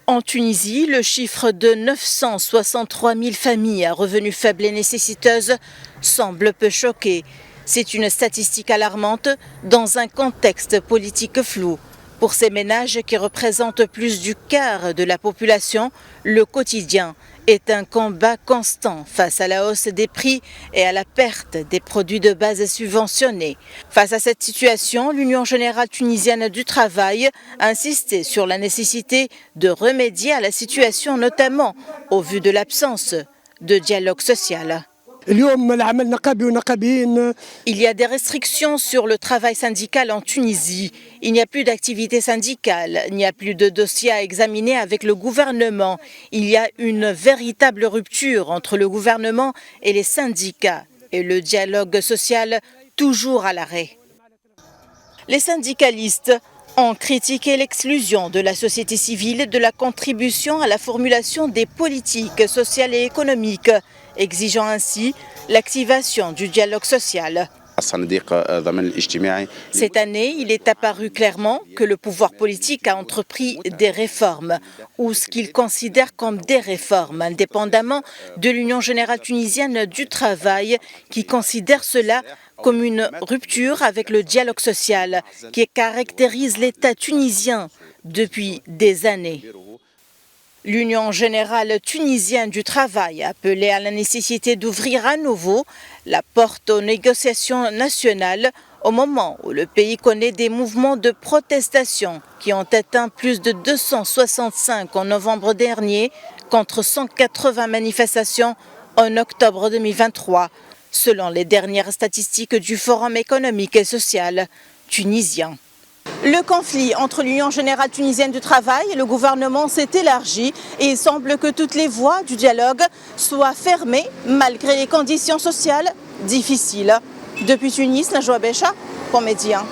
En Tunisie, le chiffre de 963 000 familles à revenus faibles et nécessiteuses semble peu choquer. C'est une statistique alarmante dans un contexte politique flou. Pour ces ménages qui représentent plus du quart de la population, le quotidien est un combat constant face à la hausse des prix et à la perte des produits de base subventionnés. Face à cette situation, l'Union générale tunisienne du travail a insisté sur la nécessité de remédier à la situation, notamment au vu de l'absence de dialogue social. Il y a des restrictions sur le travail syndical en Tunisie. Il n'y a plus d'activité syndicale, il n'y a plus de dossiers à examiner avec le gouvernement. Il y a une véritable rupture entre le gouvernement et les syndicats et le dialogue social toujours à l'arrêt. Les syndicalistes ont critiqué l'exclusion de la société civile de la contribution à la formulation des politiques sociales et économiques, exigeant ainsi l'activation du dialogue social. Cette année, il est apparu clairement que le pouvoir politique a entrepris des réformes, ou ce qu'il considère comme des réformes, indépendamment de l'Union générale tunisienne du travail, qui considère cela comme une rupture avec le dialogue social qui caractérise l'État tunisien depuis des années. L'Union générale tunisienne du travail a appelé à la nécessité d'ouvrir à nouveau la porte aux négociations nationales au moment où le pays connaît des mouvements de protestation qui ont atteint plus de 265 en novembre dernier contre 180 manifestations en octobre 2023, selon les dernières statistiques du Forum économique et social tunisien. Le conflit entre l'Union générale tunisienne du travail et le gouvernement s'est élargi et il semble que toutes les voies du dialogue soient fermées malgré les conditions sociales difficiles. Depuis Tunis, Najwa Becha pour Média.